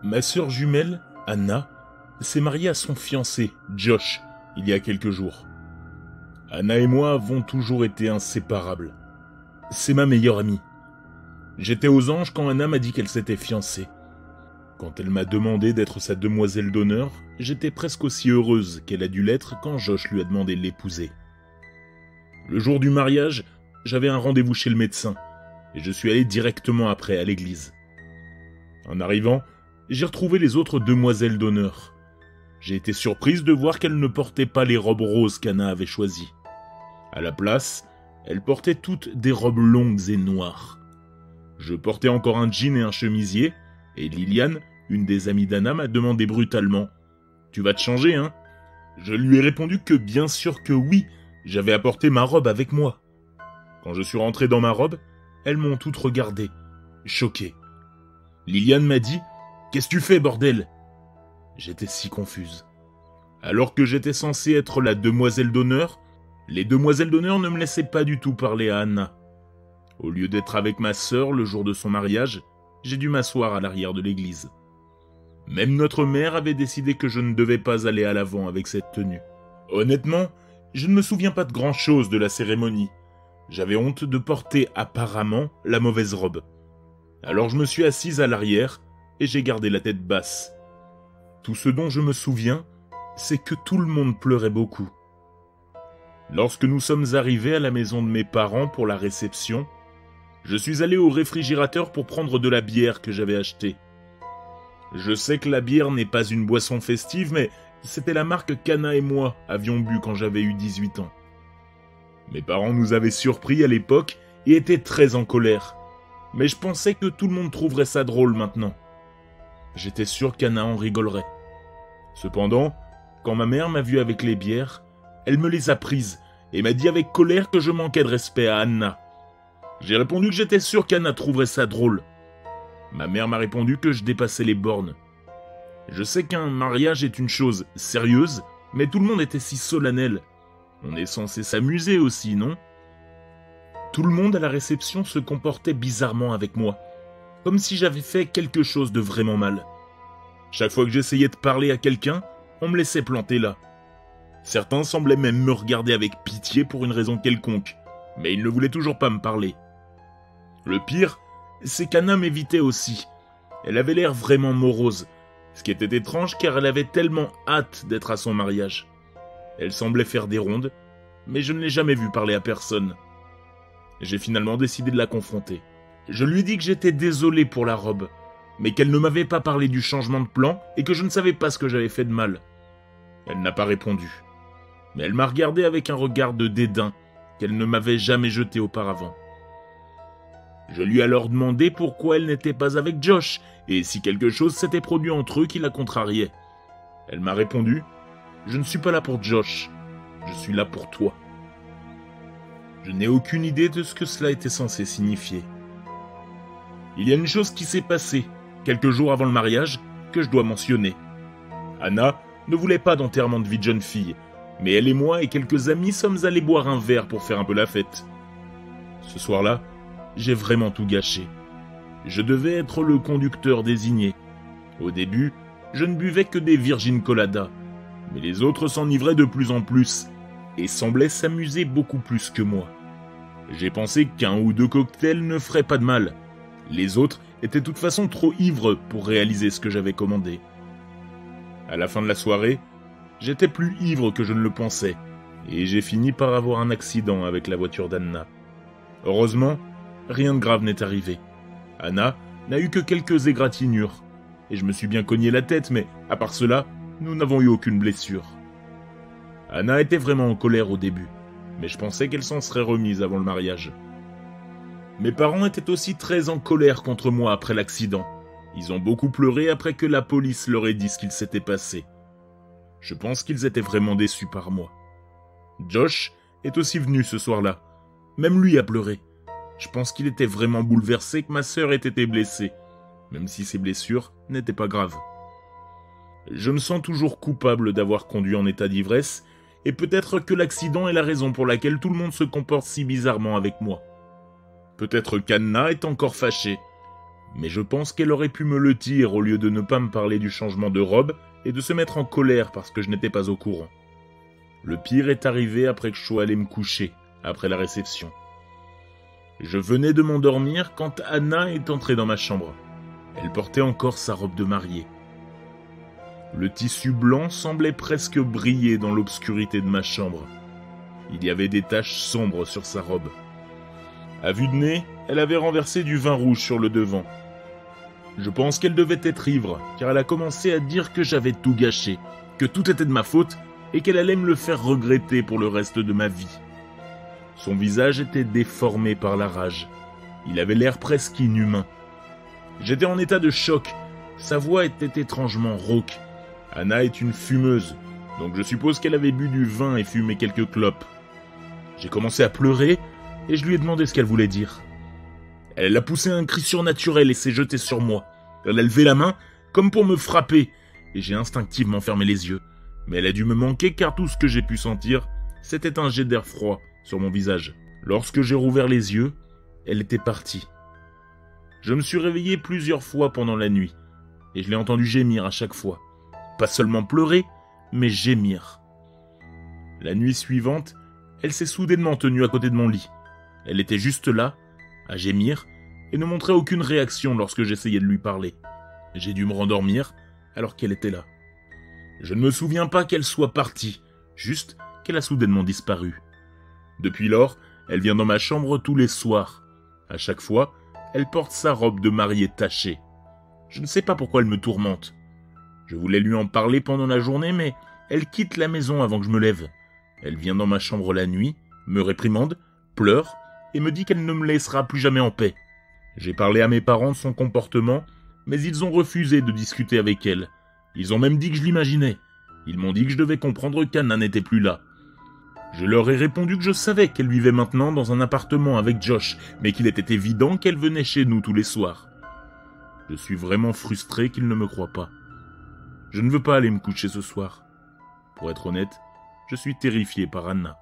Ma sœur jumelle, Anna, s'est mariée à son fiancé, Josh, il y a quelques jours. Anna et moi avons toujours été inséparables. C'est ma meilleure amie. J'étais aux anges quand Anna m'a dit qu'elle s'était fiancée. Quand elle m'a demandé d'être sa demoiselle d'honneur, j'étais presque aussi heureuse qu'elle a dû l'être quand Josh lui a demandé de l'épouser. Le jour du mariage, j'avais un rendez-vous chez le médecin, et je suis allé directement après à l'église. En arrivant, j'ai retrouvé les autres demoiselles d'honneur. J'ai été surprise de voir qu'elles ne portaient pas les robes roses qu'Anna avait choisies. À la place, elles portaient toutes des robes longues et noires. Je portais encore un jean et un chemisier, et Liliane, une des amies d'Anna, m'a demandé brutalement « Tu vas te changer, hein ?» Je lui ai répondu que bien sûr que oui, j'avais apporté ma robe avec moi. Quand je suis rentré dans ma robe, elles m'ont toutes regardé, choqué. Liliane m'a dit « Qu'est-ce que tu fais, bordel ?» J'étais si confuse. Alors que j'étais censé être la demoiselle d'honneur, les demoiselles d'honneur ne me laissaient pas du tout parler à Anna. Au lieu d'être avec ma sœur le jour de son mariage, j'ai dû m'asseoir à l'arrière de l'église. Même notre mère avait décidé que je ne devais pas aller à l'avant avec cette tenue. Honnêtement, je ne me souviens pas de grand-chose de la cérémonie. J'avais honte de porter apparemment la mauvaise robe. Alors je me suis assise à l'arrière et j'ai gardé la tête basse. Tout ce dont je me souviens, c'est que tout le monde pleurait beaucoup. Lorsque nous sommes arrivés à la maison de mes parents pour la réception, je suis allé au réfrigérateur pour prendre de la bière que j'avais achetée. Je sais que la bière n'est pas une boisson festive, mais c'était la marque qu'Anna et moi avions bu quand j'avais eu 18 ans. Mes parents nous avaient surpris à l'époque et étaient très en colère. Mais je pensais que tout le monde trouverait ça drôle maintenant. J'étais sûr qu'Anna en rigolerait. Cependant, quand ma mère m'a vu avec les bières, elle me les a prises et m'a dit avec colère que je manquais de respect à Anna. J'ai répondu que j'étais sûr qu'Anna trouverait ça drôle. Ma mère m'a répondu que je dépassais les bornes. Je sais qu'un mariage est une chose sérieuse, mais tout le monde était si solennel. On est censé s'amuser aussi, non ? Tout le monde à la réception se comportait bizarrement avec moi, comme si j'avais fait quelque chose de vraiment mal. Chaque fois que j'essayais de parler à quelqu'un, on me laissait planter là. Certains semblaient même me regarder avec pitié pour une raison quelconque, mais ils ne voulaient toujours pas me parler. Le pire, c'est qu'Anna m'évitait aussi. Elle avait l'air vraiment morose, ce qui était étrange car elle avait tellement hâte d'être à son mariage. Elle semblait faire des rondes, mais je ne l'ai jamais vue parler à personne. J'ai finalement décidé de la confronter. Je lui ai dit que j'étais désolé pour la robe, mais qu'elle ne m'avait pas parlé du changement de plan et que je ne savais pas ce que j'avais fait de mal. Elle n'a pas répondu, mais elle m'a regardé avec un regard de dédain qu'elle ne m'avait jamais jeté auparavant. Je lui ai alors demandé pourquoi elle n'était pas avec Josh et si quelque chose s'était produit entre eux qui la contrariait. Elle m'a répondu « Je ne suis pas là pour Josh, je suis là pour toi ». Je n'ai aucune idée de ce que cela était censé signifier. Il y a une chose qui s'est passée, quelques jours avant le mariage, que je dois mentionner. Anna ne voulait pas d'enterrement de vie de jeune fille, mais elle et moi et quelques amis sommes allés boire un verre pour faire un peu la fête. Ce soir-là, j'ai vraiment tout gâché. Je devais être le conducteur désigné. Au début, je ne buvais que des Virgin Colada, mais les autres s'enivraient de plus en plus et semblaient s'amuser beaucoup plus que moi. J'ai pensé qu'un ou deux cocktails ne feraient pas de mal. Les autres étaient de toute façon trop ivres pour réaliser ce que j'avais commandé. À la fin de la soirée, j'étais plus ivre que je ne le pensais, et j'ai fini par avoir un accident avec la voiture d'Anna. Heureusement, rien de grave n'est arrivé. Anna n'a eu que quelques égratignures, et je me suis bien cogné la tête, mais à part cela, nous n'avons eu aucune blessure. Anna était vraiment en colère au début, mais je pensais qu'elle s'en serait remise avant le mariage. Mes parents étaient aussi très en colère contre moi après l'accident. Ils ont beaucoup pleuré après que la police leur ait dit ce qu'il s'était passé. Je pense qu'ils étaient vraiment déçus par moi. Josh est aussi venu ce soir-là. Même lui a pleuré. Je pense qu'il était vraiment bouleversé que ma sœur ait été blessée, même si ses blessures n'étaient pas graves. Je me sens toujours coupable d'avoir conduit en état d'ivresse, et peut-être que l'accident est la raison pour laquelle tout le monde se comporte si bizarrement avec moi. Peut-être qu'Anna est encore fâchée. Mais je pense qu'elle aurait pu me le dire au lieu de ne pas me parler du changement de robe et de se mettre en colère parce que je n'étais pas au courant. Le pire est arrivé après que je sois allé me coucher, après la réception. Je venais de m'endormir quand Anna est entrée dans ma chambre. Elle portait encore sa robe de mariée. Le tissu blanc semblait presque briller dans l'obscurité de ma chambre. Il y avait des taches sombres sur sa robe. À vue de nez, elle avait renversé du vin rouge sur le devant. Je pense qu'elle devait être ivre, car elle a commencé à dire que j'avais tout gâché, que tout était de ma faute, et qu'elle allait me le faire regretter pour le reste de ma vie. Son visage était déformé par la rage. Il avait l'air presque inhumain. J'étais en état de choc. Sa voix était étrangement rauque. Anna est une fumeuse, donc je suppose qu'elle avait bu du vin et fumé quelques clopes. J'ai commencé à pleurer, et je lui ai demandé ce qu'elle voulait dire. Elle a poussé un cri surnaturel et s'est jetée sur moi. Elle a levé la main, comme pour me frapper, et j'ai instinctivement fermé les yeux. Mais elle a dû me manquer car tout ce que j'ai pu sentir, c'était un jet d'air froid sur mon visage. Lorsque j'ai rouvert les yeux, elle était partie. Je me suis réveillé plusieurs fois pendant la nuit, et je l'ai entendu gémir à chaque fois. Pas seulement pleurer, mais gémir. La nuit suivante, elle s'est soudainement tenue à côté de mon lit. Elle était juste là, à gémir, et ne montrait aucune réaction lorsque j'essayais de lui parler. J'ai dû me rendormir alors qu'elle était là. Je ne me souviens pas qu'elle soit partie, juste qu'elle a soudainement disparu. Depuis lors, elle vient dans ma chambre tous les soirs. À chaque fois, elle porte sa robe de mariée tachée. Je ne sais pas pourquoi elle me tourmente. Je voulais lui en parler pendant la journée, mais elle quitte la maison avant que je me lève. Elle vient dans ma chambre la nuit, me réprimande, pleure, et me dit qu'elle ne me laissera plus jamais en paix. J'ai parlé à mes parents de son comportement, mais ils ont refusé de discuter avec elle. Ils ont même dit que je l'imaginais. Ils m'ont dit que je devais comprendre qu'Anna n'était plus là. Je leur ai répondu que je savais qu'elle vivait maintenant dans un appartement avec Josh, mais qu'il était évident qu'elle venait chez nous tous les soirs. Je suis vraiment frustré qu'ils ne me croient pas. Je ne veux pas aller me coucher ce soir. Pour être honnête, je suis terrifié par Anna.